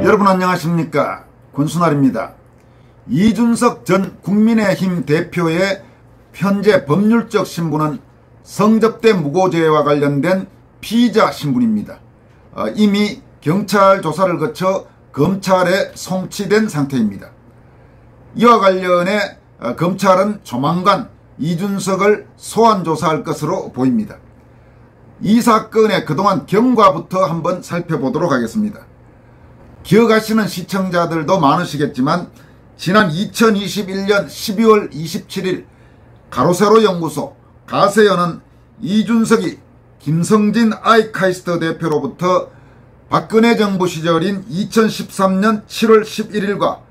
여러분 안녕하십니까, 권순알입니다. 이준석 전 국민의힘 대표의 현재 법률적 신분은 성접대 무고죄와 관련된 피의자 신분입니다. 이미 경찰 조사를 거쳐 검찰에 송치된 상태입니다. 이와 관련해 검찰은 조만간 이준석을 소환 조사할 것으로 보입니다. 이 사건의 그동안 경과부터 한번 살펴보도록 하겠습니다. 기억하시는 시청자들도 많으시겠지만 지난 2021년 12월 27일 가로세로 연구소 가세연은 이준석이 김성진 아이카이스트 대표로부터 박근혜 정부 시절인 2013년 7월 11일과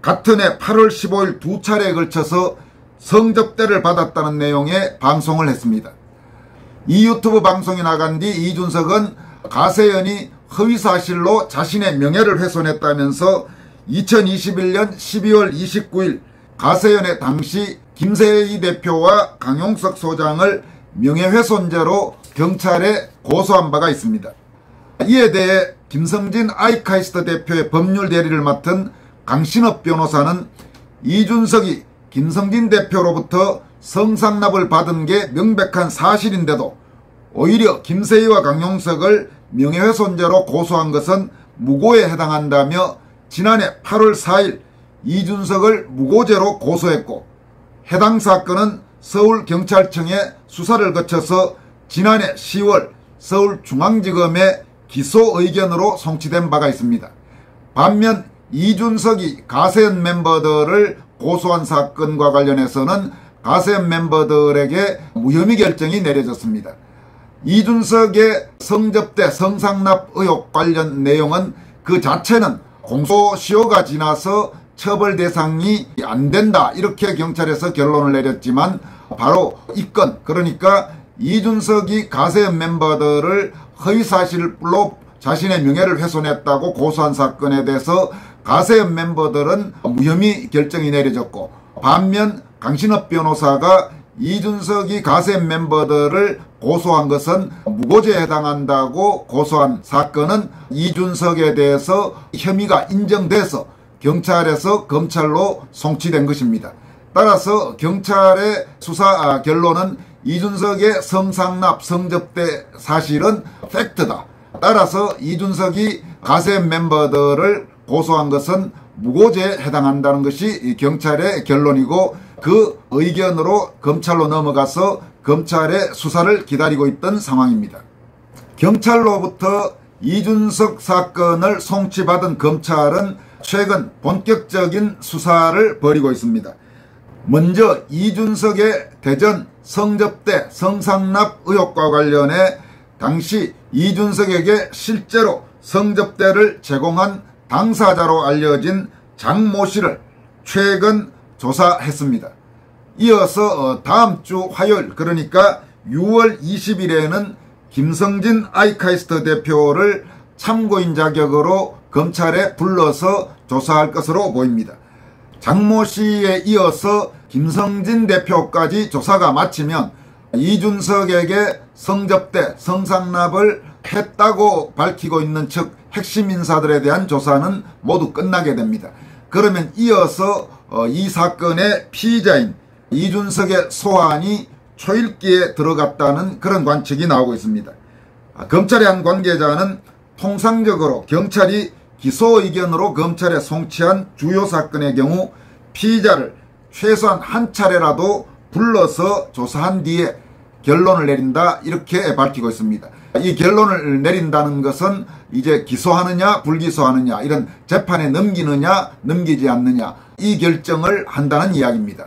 같은 해 8월 15일 두 차례에 걸쳐서 성접대를 받았다는 내용의 방송을 했습니다. 이 유튜브 방송이 나간 뒤 이준석은 가세연이 허위사실로 자신의 명예를 훼손했다면서 2021년 12월 29일 가세연의 당시 김세희 대표와 강용석 소장을 명예훼손죄로 경찰에 고소한 바가 있습니다. 이에 대해 김성진 아이카이스트 대표의 법률 대리를 맡은 강신업 변호사는 이준석이 김성진 대표로부터 성상납을 받은 게 명백한 사실인데도 오히려 김세희와 강용석을 명예훼손죄로 고소한 것은 무고에 해당한다며 지난해 8월 4일 이준석을 무고죄로 고소했고, 해당 사건은 서울경찰청에 수사를 거쳐서 지난해 10월 서울중앙지검에 기소 의견으로 송치된 바가 있습니다. 반면 이준석이 가세연 멤버들을 고소한 사건과 관련해서는 가세연 멤버들에게 무혐의 결정이 내려졌습니다. 이준석의 성접대 성상납 의혹 관련 내용은 그 자체는 공소시효가 지나서 처벌 대상이 안 된다, 이렇게 경찰에서 결론을 내렸지만 바로 이 건, 그러니까 이준석이 가세연 멤버들을 허위사실로 자신의 명예를 훼손했다고 고소한 사건에 대해서 가세연 멤버들은 무혐의 결정이 내려졌고, 반면 강신업 변호사가 이준석이 가세연 멤버들을 고소한 것은 무고죄에 해당한다고 고소한 사건은 이준석에 대해서 혐의가 인정돼서 경찰에서 검찰로 송치된 것입니다. 따라서 경찰의 수사 결론은 이준석의 성상납 성접대 사실은 팩트다. 따라서 이준석이 가세연 멤버들을 고소한 것은 무고죄에 해당한다는 것이 경찰의 결론이고, 그 의견으로 검찰로 넘어가서 검찰의 수사를 기다리고 있던 상황입니다. 경찰로부터 이준석 사건을 송치받은 검찰은 최근 본격적인 수사를 벌이고 있습니다. 먼저 이준석의 대전 성접대 성상납 의혹과 관련해 당시 이준석에게 실제로 성접대를 제공한 당사자로 알려진 장 모 씨를 최근 조사했습니다. 이어서 다음 주 화요일, 그러니까 6월 20일에는 김성진 아이카이스트 대표를 참고인 자격으로 검찰에 불러서 조사할 것으로 보입니다. 장 모 씨에 이어서 김성진 대표까지 조사가 마치면 이준석에게 성접대 성상납을 했다고 밝히고 있는 즉 핵심 인사들에 대한 조사는 모두 끝나게 됩니다. 그러면 이어서 이 사건의 피의자인 이준석의 소환이 초읽기에 들어갔다는 그런 관측이 나오고 있습니다. 검찰의 한 관계자는 통상적으로 경찰이 기소 의견으로 검찰에 송치한 주요 사건의 경우 피의자를 최소한 한 차례라도 불러서 조사한 뒤에 결론을 내린다, 이렇게 밝히고 있습니다. 이 결론을 내린다는 것은 이제 기소하느냐 불기소하느냐, 이런 재판에 넘기느냐 넘기지 않느냐, 이 결정을 한다는 이야기입니다.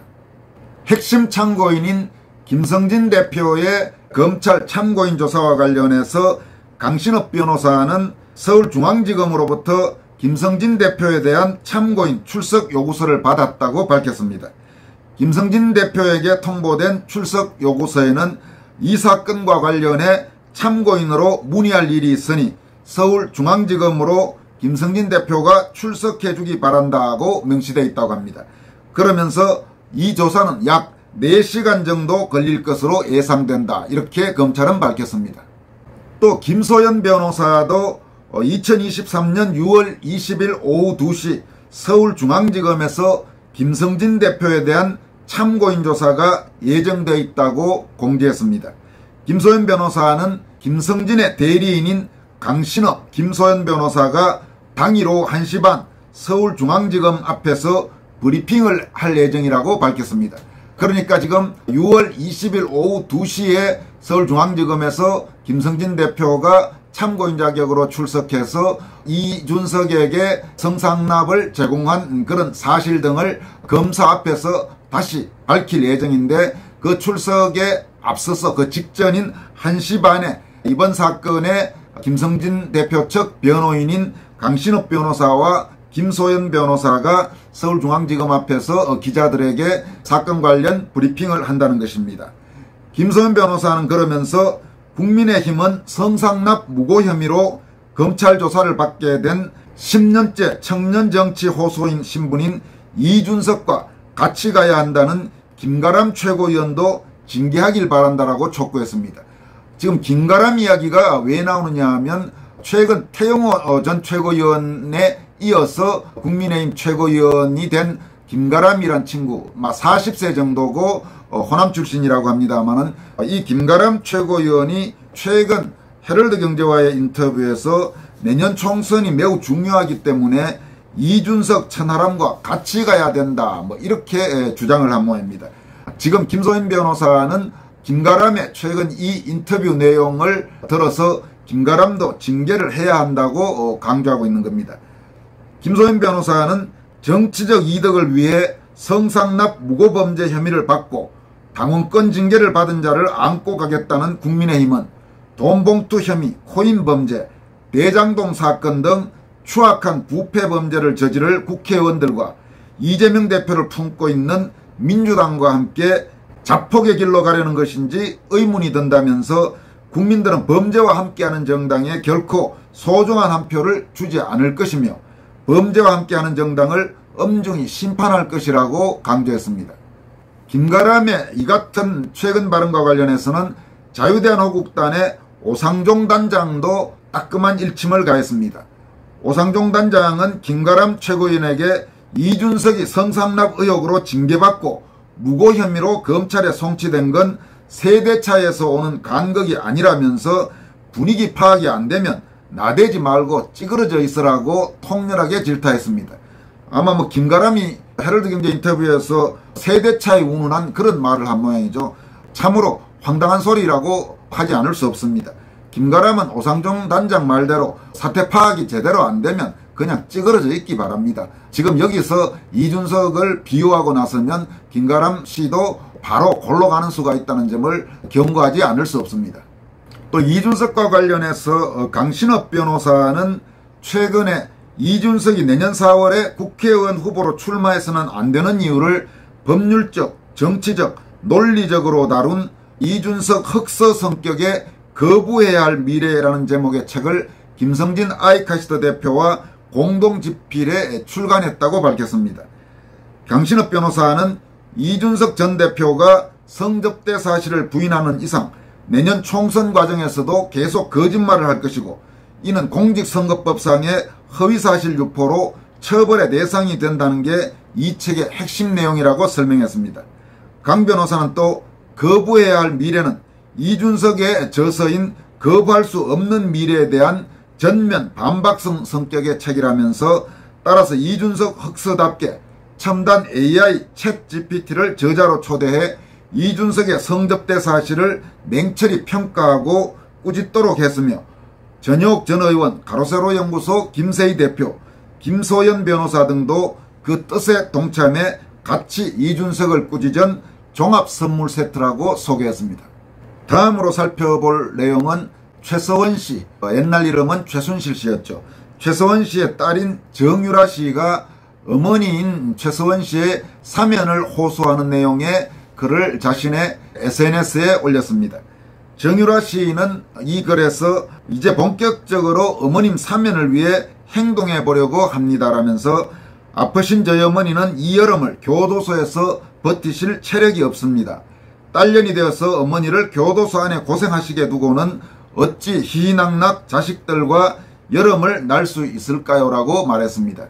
핵심 참고인인 김성진 대표의 검찰 참고인 조사와 관련해서 강신업 변호사는 서울중앙지검으로부터 김성진 대표에 대한 참고인 출석 요구서를 받았다고 밝혔습니다. 김성진 대표에게 통보된 출석 요구서에는 이 사건과 관련해 참고인으로 문의할 일이 있으니 서울중앙지검으로 김성진 대표가 출석해 주기 바란다고 명시되어 있다고 합니다. 그러면서 이 조사는 약 4시간 정도 걸릴 것으로 예상된다, 이렇게 검찰은 밝혔습니다. 또 김소연 변호사도 2023년 6월 20일 오후 2시 서울중앙지검에서 김성진 대표에 대한 참고인 조사가 예정되어 있다고 공지했습니다. 김소연 변호사는 김성진의 대리인인 강신업, 김소연 변호사가 당일 오후 1시 반 서울중앙지검 앞에서 브리핑을 할 예정이라고 밝혔습니다. 그러니까 지금 6월 20일 오후 2시에 서울중앙지검에서 김성진 대표가 참고인 자격으로 출석해서 이준석에게 성상납을 제공한 그런 사실 등을 검사 앞에서 다시 밝힐 예정인데, 그 출석에 앞서서 그 직전인 1시 반에 이번 사건의 김성진 대표 측 변호인인 강신업 변호사와 김소연 변호사가 서울중앙지검 앞에서 기자들에게 사건 관련 브리핑을 한다는 것입니다. 김소연 변호사는 그러면서 국민의힘은 성상납 무고 혐의로 검찰 조사를 받게 된 10년째 청년정치 호소인 신분인 이준석과 같이 가야 한다는 김가람 최고위원도 징계하길 바란다라고 촉구했습니다. 지금 김가람 이야기가 왜 나오느냐 하면, 최근 태영호 전 최고위원에 이어서 국민의힘 최고위원이 된 김가람이란 친구, 40세 정도고 호남 출신이라고 합니다만은, 이 김가람 최고위원이 최근 헤럴드 경제와의 인터뷰에서 내년 총선이 매우 중요하기 때문에 이준석 천하람과 같이 가야 된다, 이렇게 주장을 한 모양입니다. 지금 김소연 변호사는 김가람의 최근 이 인터뷰 내용을 들어서 김가람도 징계를 해야 한다고 강조하고 있는 겁니다. 김소연 변호사는 정치적 이득을 위해 성상납 무고범죄 혐의를 받고 당원권 징계를 받은 자를 안고 가겠다는 국민의힘은 돈봉투 혐의, 코인범죄, 대장동 사건 등 추악한 부패범죄를 저지를 국회의원들과 이재명 대표를 품고 있는 민주당과 함께 자폭의 길로 가려는 것인지 의문이 든다면서, 국민들은 범죄와 함께하는 정당에 결코 소중한 한 표를 주지 않을 것이며 범죄와 함께하는 정당을 엄중히 심판할 것이라고 강조했습니다. 김가람의 이 같은 최근 발언과 관련해서는 자유대한호국단의 오상종 단장도 따끔한 일침을 가했습니다. 오상종 단장은 김가람 최고위원에게 이준석이 성상납 의혹으로 징계받고 무고 혐의로 검찰에 송치된 건 세대 차에서 오는 간극이 아니라면서 분위기 파악이 안 되면 나대지 말고 찌그러져 있으라고 통렬하게 질타했습니다. 아마 김가람이 헤럴드 경제 인터뷰에서 세대 차이 운운한 그런 말을 한 모양이죠. 참으로 황당한 소리라고 하지 않을 수 없습니다. 김가람은 오상종 단장 말대로 사태 파악이 제대로 안 되면 그냥 찌그러져 있기 바랍니다. 지금 여기서 이준석을 비유하고 나서면 김가람 씨도 바로 골로 가는 수가 있다는 점을 경고하지 않을 수 없습니다. 또 이준석과 관련해서 강신업 변호사는 최근에 이준석이 내년 4월에 국회의원 후보로 출마해서는 안 되는 이유를 법률적, 정치적, 논리적으로 다룬 이준석 흑서 성격에 거부해야 할 미래라는 제목의 책을 김성진 아이카시드 대표와 공동 집필에 출간했다고 밝혔습니다. 강신업 변호사는 이준석 전 대표가 성접대 사실을 부인하는 이상 내년 총선 과정에서도 계속 거짓말을 할 것이고, 이는 공직선거법상의 허위사실 유포로 처벌의 대상이 된다는 게 이 책의 핵심 내용이라고 설명했습니다. 강 변호사는 또 거부해야 할 미래는 이준석의 저서인 거부할 수 없는 미래에 대한 전면 반박성 성격의 책이라면서, 따라서 이준석 흑서답게 첨단 AI 챗 GPT를 저자로 초대해 이준석의 성접대 사실을 냉철히 평가하고 꾸짖도록 했으며, 전효옥 전 의원, 가로세로 연구소 김세희 대표, 김소연 변호사 등도 그 뜻에 동참해 같이 이준석을 꾸짖은 종합선물 세트라고 소개했습니다. 다음으로 살펴볼 내용은 최서원 씨, 옛날 이름은 최순실 씨였죠. 최서원 씨의 딸인 정유라 씨가 어머니인 최서원 씨의 사면을 호소하는 내용의 글을 자신의 SNS에 올렸습니다. 정유라 씨는 이 글에서 이제 본격적으로 어머님 사면을 위해 행동해 보려고 합니다라면서, 아프신 저희 어머니는 이 여름을 교도소에서 버티실 체력이 없습니다. 딸년이 되어서 어머니를 교도소 안에 고생하시게 두고는 어찌 희희낙낙 자식들과 여름을 날 수 있을까요? 라고 말했습니다.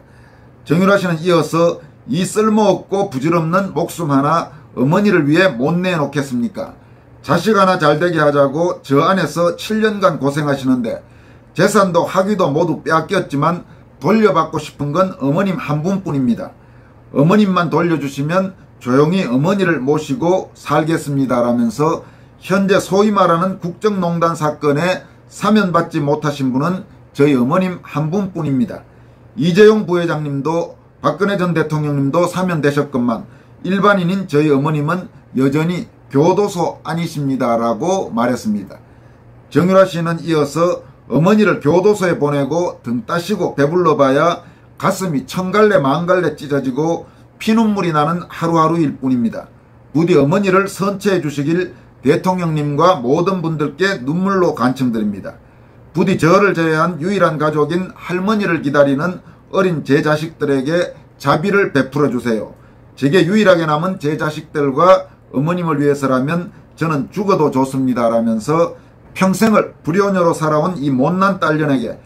정유라 씨는 이어서 이 쓸모없고 부질없는 목숨 하나 어머니를 위해 못 내놓겠습니까? 자식 하나 잘되게 하자고 저 안에서 7년간 고생하시는데 재산도 학위도 모두 빼앗겼지만 돌려받고 싶은 건 어머님 한 분뿐입니다. 어머님만 돌려주시면 조용히 어머니를 모시고 살겠습니다. 라면서 현재 소위 말하는 국정농단 사건에 사면받지 못하신 분은 저희 어머님 한 분뿐입니다. 이재용 부회장님도 박근혜 전 대통령님도 사면되셨건만 일반인인 저희 어머님은 여전히 교도소 아니십니다. 라고 말했습니다. 정유라 씨는 이어서 어머니를 교도소에 보내고 등 따시고 배불러봐야 가슴이 천갈래 만갈래 찢어지고 피눈물이 나는 하루하루일 뿐입니다. 부디 어머니를 선처해 주시길 대통령님과 모든 분들께 눈물로 간청드립니다. 부디 저를 제외한 유일한 가족인 할머니를 기다리는 어린 제 자식들에게 자비를 베풀어 주세요. 제게 유일하게 남은 제 자식들과 어머님을 위해서라면 저는 죽어도 좋습니다. 라면서 평생을 불효녀로 살아온 이 못난 딸년에게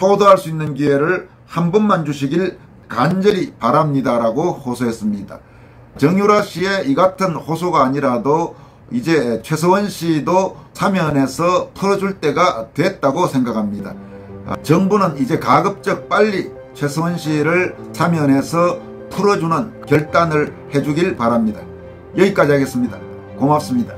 효도할 수 있는 기회를 한 번만 주시길 간절히 바랍니다. 라고 호소했습니다. 정유라 씨의 이 같은 호소가 아니라도 이제 최서원 씨도 사면에서 풀어줄 때가 됐다고 생각합니다. 정부는 이제 가급적 빨리 최서원 씨를 사면에서 풀어주는 결단을 해주길 바랍니다. 여기까지 하겠습니다. 고맙습니다.